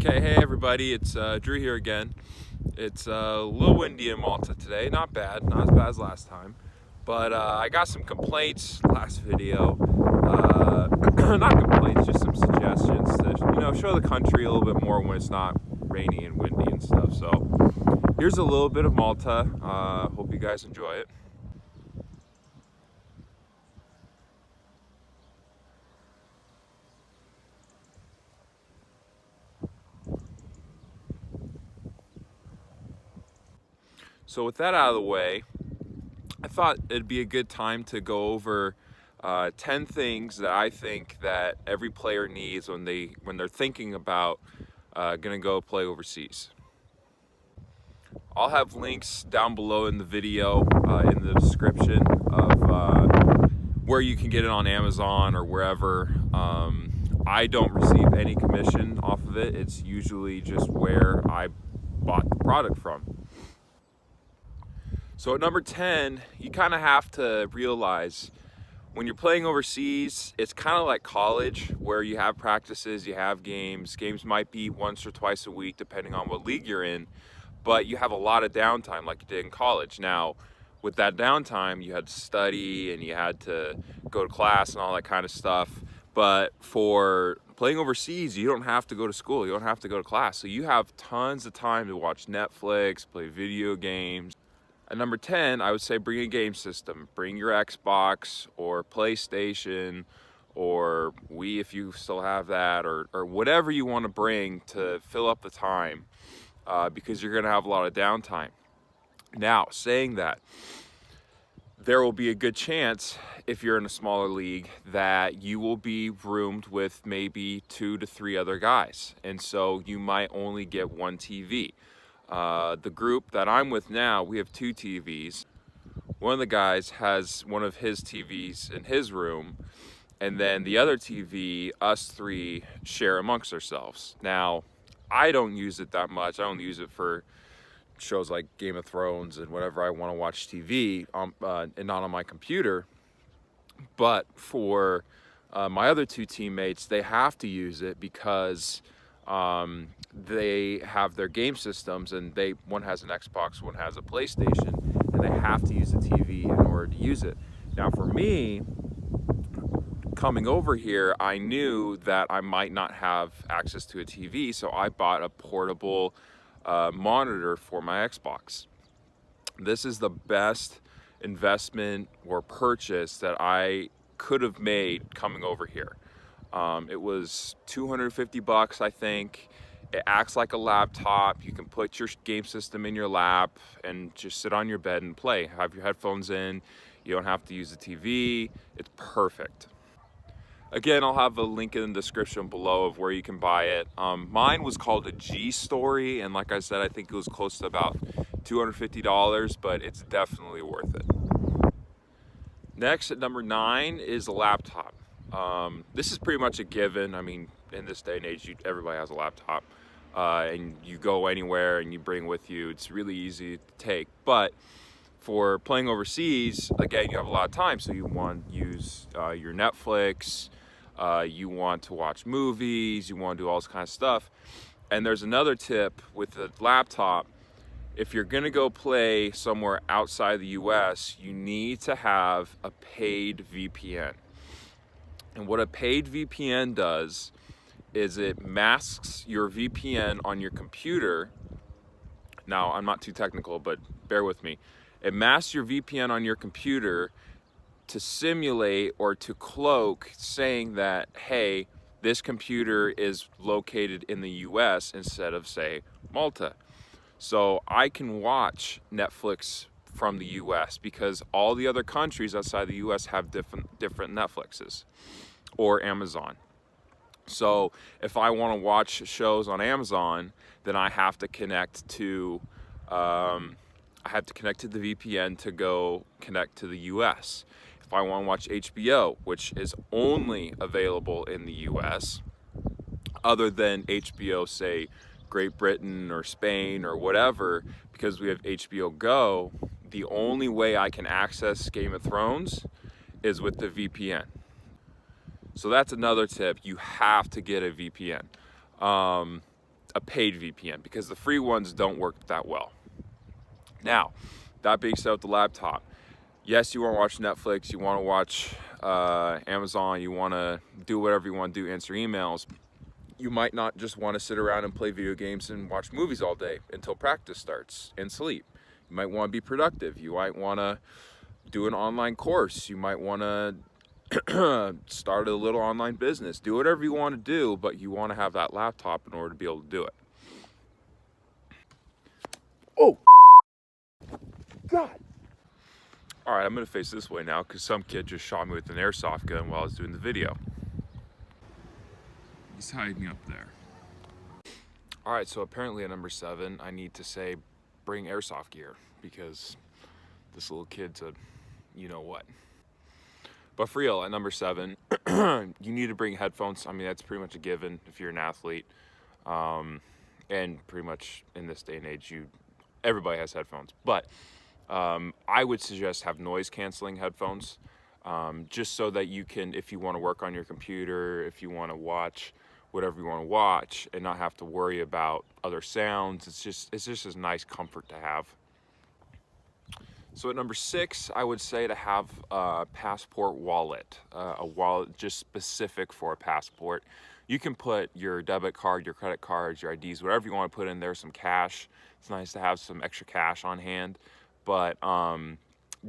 Okay, hey everybody, it's Drew here again. It's a little windy in Malta today, not bad, not as bad as last time. But I got some complaints last video, not complaints, just some suggestions to, show the country a little bit more when it's not rainy and windy and stuff. So here's a little bit of Malta. Hope you guys enjoy it. So with that out of the way, I thought it'd be a good time to go over 10 things that I think that every player needs when they're thinking about gonna go play overseas. I'll have links down below in the video, in the description of where you can get it on Amazon or wherever. I don't receive any commission off of it. It's usually just where I bought the product from. So at number 10, you kind of have to realize when you're playing overseas, it's kind of like college where you have practices, you have games. Games might be once or twice a week depending on what league you're in, but you have a lot of downtime like you did in college. Now, with that downtime, you had to study and you had to go to class and all that kind of stuff. But for playing overseas, you don't have to go to school, you don't have to go to class. So you have tons of time to watch Netflix, play video games. At number 10, I would say bring a game system. Bring your Xbox or PlayStation or Wii if you still have that, or whatever you want to bring to fill up the time, because you're going to have a lot of downtime. Now, saying that, there will be a good chance, if you're in a smaller league, that you will be roomed with maybe 2 to 3 other guys. And so you might only get one TV. The group that I'm with now, we have 2 TVs. One of the guys has one of his TVs in his room, and then the other TV, us 3 share amongst ourselves. Now, I don't use it that much. I only use it for shows like Game of Thrones and whatever I want to watch TV, and not on my computer. But for my other 2 teammates, they have to use it because they have their game systems, and one has an Xbox, one has a PlayStation, and they have to use a TV in order to use it. Now for me, coming over here, I knew that I might not have access to a TV, so I bought a portable monitor for my Xbox. This is the best investment or purchase that I could have made coming over here. It was $250, I think. It acts like a laptop. You can put your game system in your lap and just sit on your bed and play. Have your headphones in. You don't have to use the TV. It's perfect. Again, I'll have a link in the description below of where you can buy it. Mine was called a G Story, and like I said, I think it was close to about $250, but it's definitely worth it. Next, at number 9, is a laptop. This is pretty much a given. I mean, in this day and age, everybody has a laptop, and you go anywhere and you bring with you. It's really easy to take. But for playing overseas, again, you have a lot of time, so you want to use your Netflix, you want to watch movies, you want to do all this kind of stuff. And there's another tip with the laptop. If you're gonna go play somewhere outside the US, you need to have a paid VPN. And what a paid VPN does is it masks your VPN on your computer. Now, I'm not too technical, but bear with me. It masks your VPN on your computer to simulate or to cloak saying that, hey, this computer is located in the US instead of, say, Malta. So I can watch Netflix from the US because all the other countries outside the US have different Netflixes or Amazon. So if I want to watch shows on Amazon, then I have to connect to the VPN to go connect to the US. If I want to watch HBO, which is only available in the US, other than HBO, say Great Britain or Spain or whatever, because we have HBO Go, the only way I can access Game of Thrones is with the VPN. So that's another tip. You have to get a VPN. a paid VPN, because the free ones don't work that well. Now, that being said, with the laptop, yes, you want to watch Netflix, you want to watch Amazon, you want to do whatever you want to do, answer emails. You might not just want to sit around and play video games and watch movies all day until practice starts and sleep. You might want to be productive. You might want to do an online course. You might want to start a little online business. Do whatever you want to do, but you want to have that laptop in order to be able to do it. Oh, God. All right, I'm going to face this way now because some kid just shot me with an airsoft gun while I was doing the video. He's hiding up there. All right, so apparently at number 7, I need to say bring airsoft gear because this little kid's a you know what. But for real, at number 7, you need to bring headphones. I mean, that's pretty much a given if you're an athlete. And pretty much in this day and age, everybody has headphones. But I would suggest have noise canceling headphones, just so that you can, if you want to work on your computer, if you want to watch whatever you want to watch and not have to worry about other sounds. It's just a nice comfort to have. So at number 6, I would say to have a passport wallet, a wallet just specific for a passport. You can put your debit card, your credit cards, your IDs, whatever you want to put in there, some cash. It's nice to have some extra cash on hand, but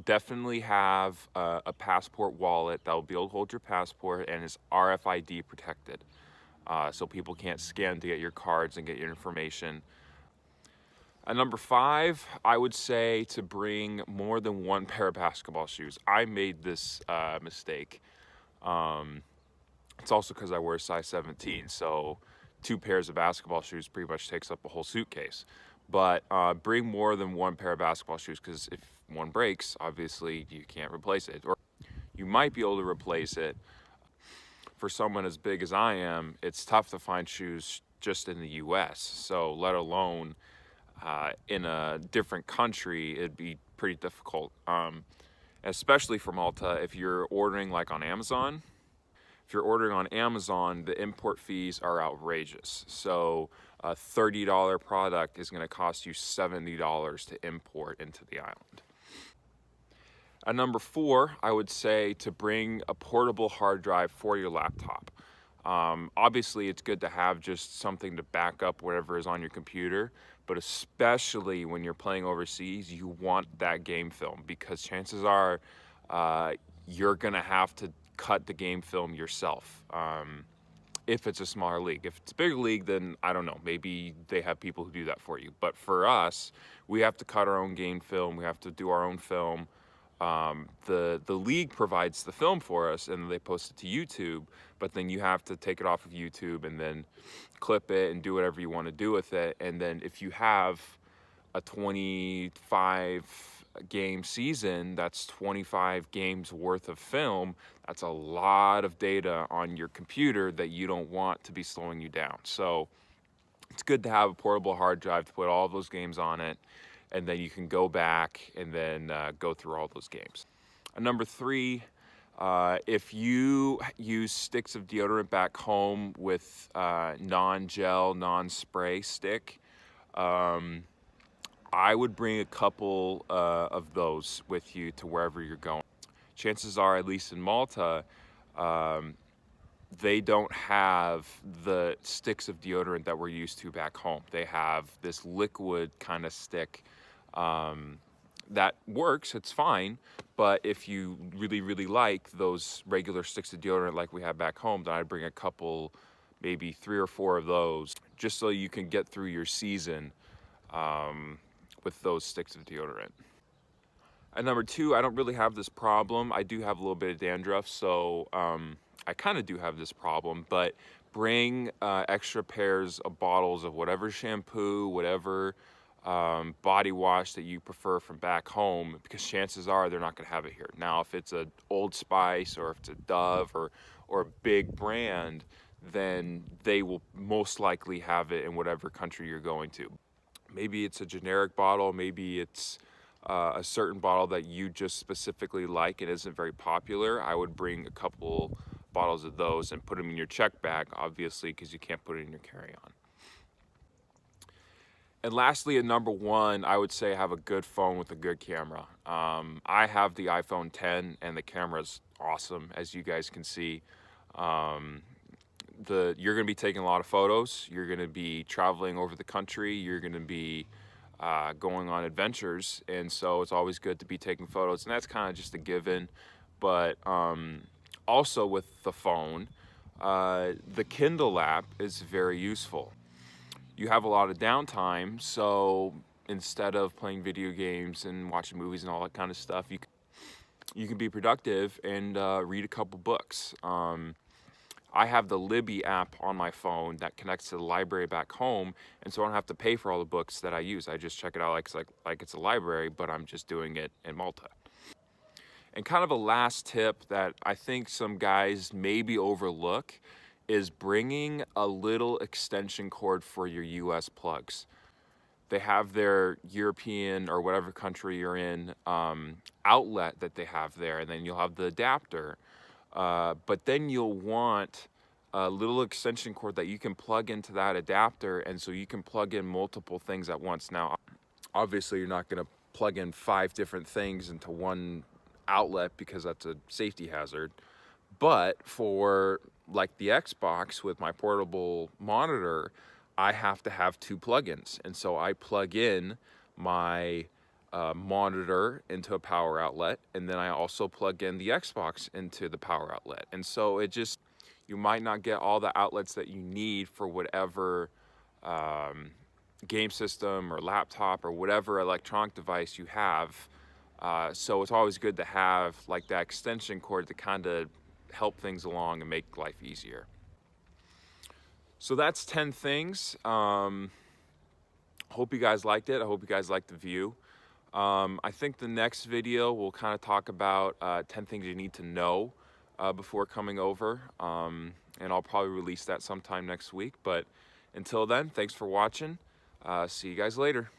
definitely have a passport wallet that will be able to hold your passport and is RFID protected. So people can't scan to get your cards and get your information. At number 5, I would say to bring more than one pair of basketball shoes. I made this mistake. It's also because I wear a size 17, so 2 pairs of basketball shoes pretty much takes up a whole suitcase. But bring more than one pair of basketball shoes, because if one breaks, obviously you can't replace it. Or you might be able to replace it. For someone as big as I am, it's tough to find shoes just in the US, so let alone in a different country, it'd be pretty difficult. Especially for Malta, if you're ordering like on Amazon. If you're ordering on Amazon, the import fees are outrageous. So a $30 product is going to cost you $70 to import into the island. At number 4, I would say to bring a portable hard drive for your laptop. Obviously, it's good to have just something to back up whatever is on your computer, but especially when you're playing overseas, you want that game film, because chances are you're going to have to cut the game film yourself. If it's a smaller league. If it's a bigger league, then I don't know, maybe they have people who do that for you. But for us, we have to cut our own game film. We have to do our own film. The league provides the film for us and they post it to YouTube, but then you have to take it off of YouTube and then clip it and do whatever you want to do with it. And then if you have a 25 game season, that's 25 games worth of film. That's a lot of data on your computer that you don't want to be slowing you down. So it's good to have a portable hard drive to put all those games on it, and then you can go back and then go through all those games. Number 3, if you use sticks of deodorant back home with non-gel, non-spray stick, I would bring a couple of those with you to wherever you're going. Chances are, at least in Malta, they don't have the sticks of deodorant that we're used to back home. They have this liquid kind of stick that works, it's fine, but if you really, really like those regular sticks of deodorant like we have back home, then I'd bring a couple, maybe 3 or 4 of those, just so you can get through your season with those sticks of deodorant. At number 2, I don't really have this problem. I do have a little bit of dandruff, so I kind of do have this problem, but bring extra pairs of bottles of whatever shampoo, whatever body wash that you prefer from back home, because chances are they're not going to have it here. Now, if it's a Old Spice or if it's a Dove or a big brand, then they will most likely have it in whatever country you're going to. Maybe it's a generic bottle, maybe it's a certain bottle that you just specifically like and isn't very popular. I would bring a couple bottles of those and put them in your check bag, obviously, because you can't put it in your carry-on. And lastly, at number one, I would say have a good phone with a good camera. I have the iPhone 10 and the camera's awesome, as you guys can see. Um, you're going to be taking a lot of photos. You're going to be traveling over the country. You're going to be going on adventures, and so it's always good to be taking photos, and that's kind of just a given. But also with the phone, the Kindle app is very useful. You have a lot of downtime, so instead of playing video games and watching movies and all that kind of stuff, you can be productive and read a couple books. I have the Libby app on my phone that connects to the library back home, and so I don't have to pay for all the books that I use. I just check it out like it's a library, but I'm just doing it in Malta. And kind of a last tip that I think some guys maybe overlook is bringing a little extension cord for your US plugs. They have their European or whatever country you're in outlet that they have there, and then you'll have the adapter. But then you'll want a little extension cord that you can plug into that adapter, and so you can plug in multiple things at once. Now, obviously you're not going to plug in 5 different things into one outlet because that's a safety hazard. But for like the Xbox with my portable monitor, I have to have 2 plugins. And so I plug in my monitor into a power outlet, and then I also plug in the Xbox into the power outlet. And so you might not get all the outlets that you need for whatever game system or laptop or whatever electronic device you have. So it's always good to have like that extension cord to kind of help things along and make life easier. So that's 10 things. Hope you guys liked it. I hope you guys liked the view. I think the next video we'll kind of talk about 10 things you need to know before coming over. And I'll probably release that sometime next week. But until then, thanks for watching. See you guys later.